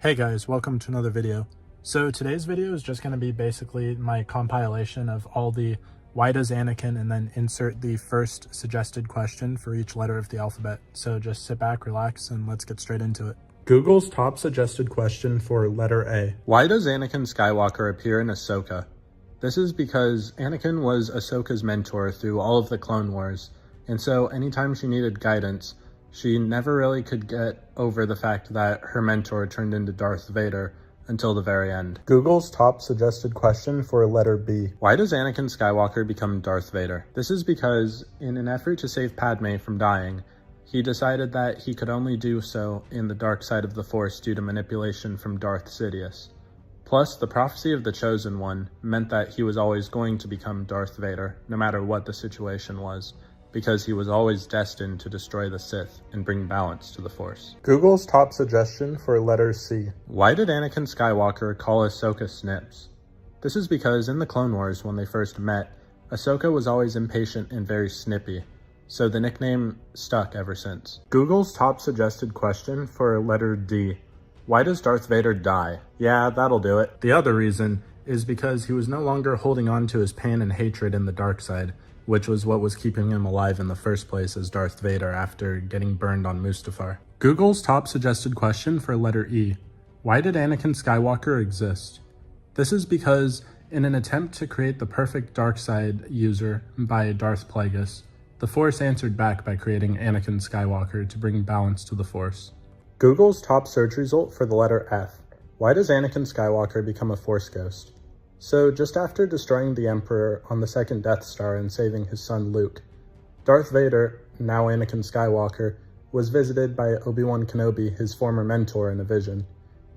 Hey guys, welcome to another video. So today's video is just going to be basically my compilation of all the why does Anakin and then insert the first suggested question for each letter of the alphabet. So just sit back, relax, and let's get straight into it. Google's top suggested question for letter A. Why does Anakin Skywalker appear in Ahsoka? This is because Anakin was Ahsoka's mentor through all of the Clone Wars, and so anytime she needed guidance, she never really could get over the fact that her mentor turned into Darth Vader until the very end. Google's top suggested question for letter B. Why does Anakin Skywalker become Darth Vader? This is because, in an effort to save Padme from dying, he decided that he could only do so in the dark side of the Force due to manipulation from Darth Sidious. Plus, the prophecy of the Chosen One meant that he was always going to become Darth Vader, no matter what the situation was, because he was always destined to destroy the Sith and bring balance to the Force. Google's top suggestion for letter C. Why did Anakin Skywalker call Ahsoka Snips? This is because in the Clone Wars, when they first met, Ahsoka was always impatient and very snippy, so the nickname stuck ever since. Google's top suggested question for letter D. Why does Darth Vader die? Yeah, that'll do it. The other reason is because he was no longer holding on to his pain and hatred in the dark side, which was what was keeping him alive in the first place as Darth Vader after getting burned on Mustafar. Google's top suggested question for letter E. Why did Anakin Skywalker exist? This is because, in an attempt to create the perfect dark side user by Darth Plagueis, the Force answered back by creating Anakin Skywalker to bring balance to the Force. Google's top search result for the letter F. Why does Anakin Skywalker become a Force ghost? So, just after destroying the Emperor on the second Death Star and saving his son Luke, Darth Vader, now Anakin Skywalker, was visited by Obi-Wan Kenobi, his former mentor, in a vision.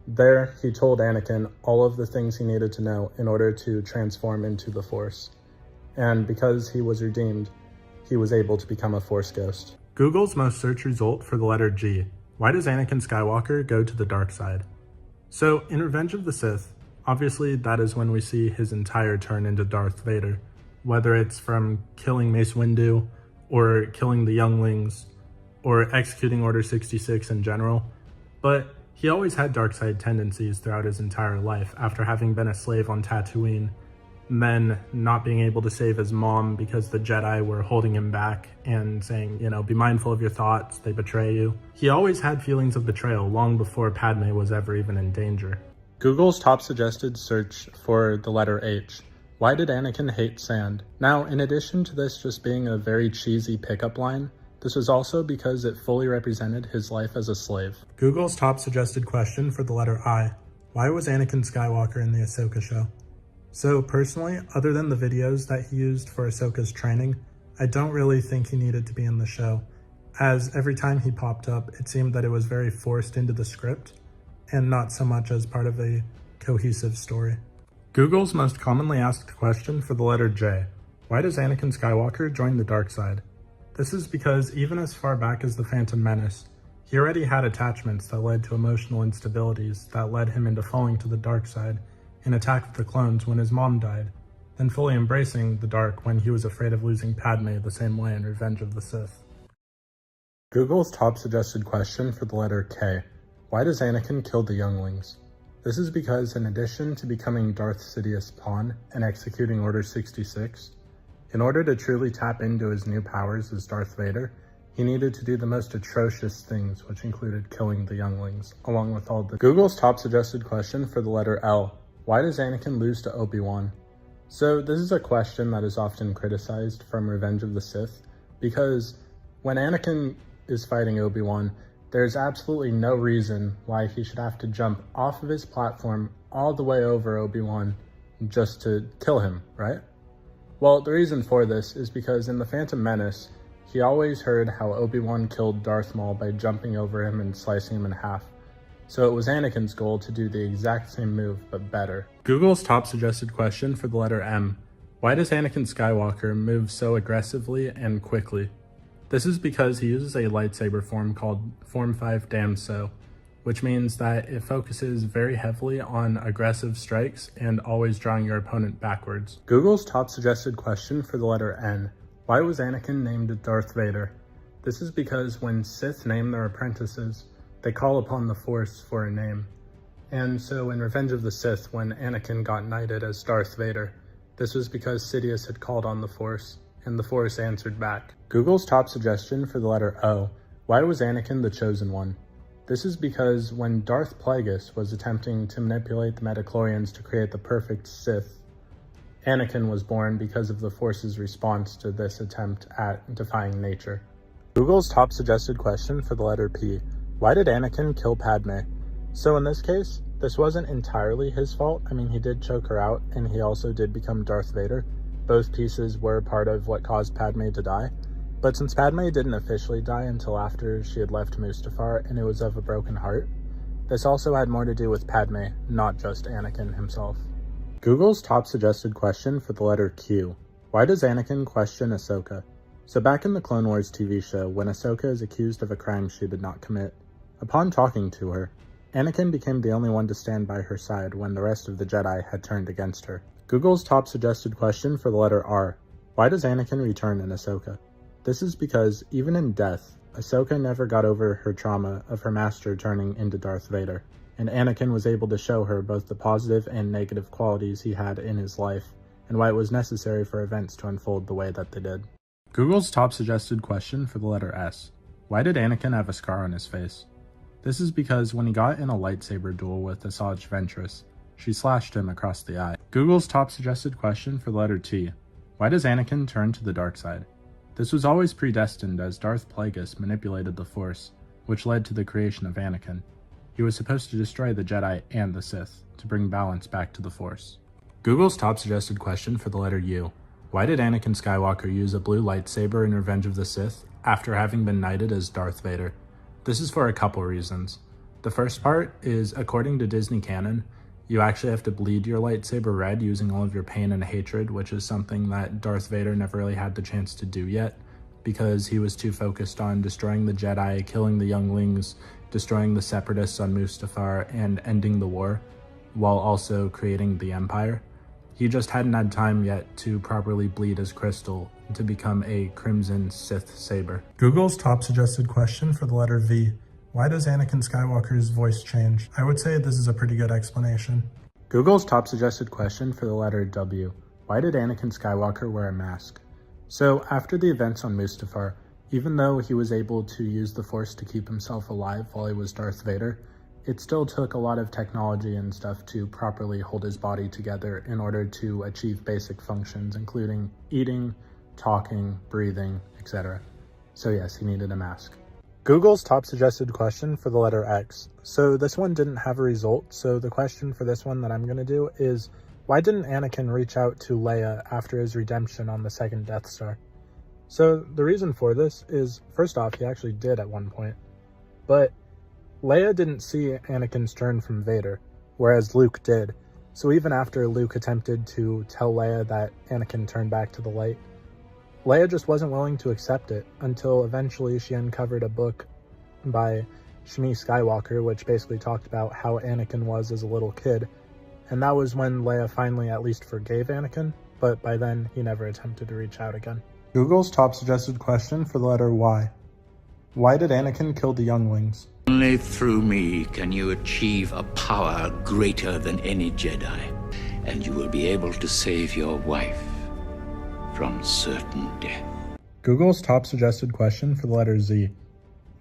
There, he told Anakin all of the things he needed to know in order to transform into the Force. And because he was redeemed, he was able to become a Force ghost. Google's most searched result for the letter G. Why does Anakin Skywalker go to the dark side? So, in Revenge of the Sith, obviously that is when we see his entire turn into Darth Vader, whether it's from killing Mace Windu, or killing the younglings, or executing Order 66 in general, but he always had dark side tendencies throughout his entire life after having been a slave on Tatooine, and then not being able to save his mom because the Jedi were holding him back and saying, be mindful of your thoughts, they betray you. He always had feelings of betrayal long before Padme was ever even in danger. Google's top suggested search for the letter H. Why did Anakin hate sand? Now, in addition to this just being a very cheesy pickup line, this was also because it fully represented his life as a slave. Google's top suggested question for the letter I. Why was Anakin Skywalker in the Ahsoka show? So personally, other than the videos that he used for Ahsoka's training, I don't really think he needed to be in the show, as every time he popped up, it seemed that it was very forced into the script, and not so much as part of a cohesive story. Google's most commonly asked question for the letter J. Why does Anakin Skywalker join the dark side? This is because even as far back as the Phantom Menace, he already had attachments that led to emotional instabilities that led him into falling to the dark side in Attack of the Clones when his mom died, then fully embracing the dark when he was afraid of losing Padme the same way in Revenge of the Sith. Google's top suggested question for the letter K. Why does Anakin kill the younglings? This is because in addition to becoming Darth Sidious' pawn and executing Order 66, in order to truly tap into his new powers as Darth Vader, he needed to do the most atrocious things, which included killing the younglings, along with all the... Google's top suggested question for the letter L. Why does Anakin lose to Obi-Wan? So this is a question that is often criticized from Revenge of the Sith, because when Anakin is fighting Obi-Wan, there's absolutely no reason why he should have to jump off of his platform all the way over Obi-Wan just to kill him, right? Well, the reason for this is because in The Phantom Menace, he always heard how Obi-Wan killed Darth Maul by jumping over him and slicing him in half. So it was Anakin's goal to do the exact same move, but better. Google's top suggested question for the letter M. Why does Anakin Skywalker move so aggressively and quickly? This is because he uses a lightsaber form called Form 5 Damso, which means that it focuses very heavily on aggressive strikes and always drawing your opponent backwards. Google's top suggested question for the letter N. Why was Anakin named Darth Vader? This is because when Sith name their apprentices, they call upon the Force for a name. And so in Revenge of the Sith, when Anakin got knighted as Darth Vader, this was because Sidious had called on the Force, and the Force answered back. Google's top suggestion for the letter O. Why was Anakin the chosen one? This is because when Darth Plagueis was attempting to manipulate the midichlorians to create the perfect Sith, Anakin was born because of the Force's response to this attempt at defying nature. Google's top suggested question for the letter P. Why did Anakin kill Padme? So in this case, this wasn't entirely his fault. I mean, he did choke her out, and he also did become Darth Vader. Both pieces were part of what caused Padme to die. But since Padme didn't officially die until after she had left Mustafar, and it was of a broken heart, this also had more to do with Padme, not just Anakin himself. Google's top suggested question for the letter Q. Why does Anakin question Ahsoka? So back in the Clone Wars TV show, when Ahsoka is accused of a crime she did not commit, upon talking to her, Anakin became the only one to stand by her side when the rest of the Jedi had turned against her. Google's top suggested question for the letter R. Why does Anakin return in Ahsoka? This is because, even in death, Ahsoka never got over her trauma of her master turning into Darth Vader, and Anakin was able to show her both the positive and negative qualities he had in his life, and why it was necessary for events to unfold the way that they did. Google's top suggested question for the letter S. Why did Anakin have a scar on his face? This is because when he got in a lightsaber duel with Asajj Ventress, she slashed him across the eye. Google's top suggested question for the letter T. Why does Anakin turn to the dark side? This was always predestined as Darth Plagueis manipulated the Force, which led to the creation of Anakin. He was supposed to destroy the Jedi and the Sith, to bring balance back to the Force. Google's top suggested question for the letter U. Why did Anakin Skywalker use a blue lightsaber in Revenge of the Sith after having been knighted as Darth Vader? This is for a couple reasons. The first part is, according to Disney canon, you actually have to bleed your lightsaber red using all of your pain and hatred, which is something that Darth Vader never really had the chance to do yet, because he was too focused on destroying the Jedi, killing the younglings, destroying the separatists on Mustafar, and ending the war, while also creating the Empire. He just hadn't had time yet to properly bleed his crystal to become a Crimson Sith Saber. Google's top suggested question for the letter V. Why does Anakin Skywalker's voice change? I would say this is a pretty good explanation. Google's top suggested question for the letter W. Why did Anakin Skywalker wear a mask? So after the events on Mustafar, even though he was able to use the Force to keep himself alive while he was Darth Vader, it still took a lot of technology and stuff to properly hold his body together in order to achieve basic functions, including eating, talking, breathing, etc. So yes, he needed a mask. Google's top suggested question for the letter X. So this one didn't have a result, so the question for this one that I'm going to do is, why didn't Anakin reach out to Leia after his redemption on the second Death Star? So the reason for this is, first off, he actually did at one point, but Leia didn't see Anakin's turn from Vader, whereas Luke did. So even after Luke attempted to tell Leia that Anakin turned back to the light, Leia just wasn't willing to accept it until eventually she uncovered a book by Shmi Skywalker, which basically talked about how Anakin was as a little kid. And that was when Leia finally at least forgave Anakin, but by then he never attempted to reach out again. Google's top suggested question for the letter Y. Why did Anakin kill the younglings? Only through me can you achieve a power greater than any Jedi, and you will be able to save your wife from certain death. Google's top suggested question for the letter Z.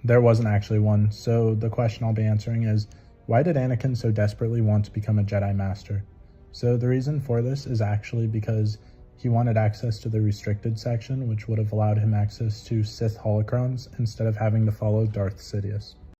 There wasn't actually one, so the question I'll be answering is, why did Anakin so desperately want to become a Jedi Master? So the reason for this is actually because he wanted access to the restricted section, which would have allowed him access to Sith holocrons instead of having to follow Darth Sidious.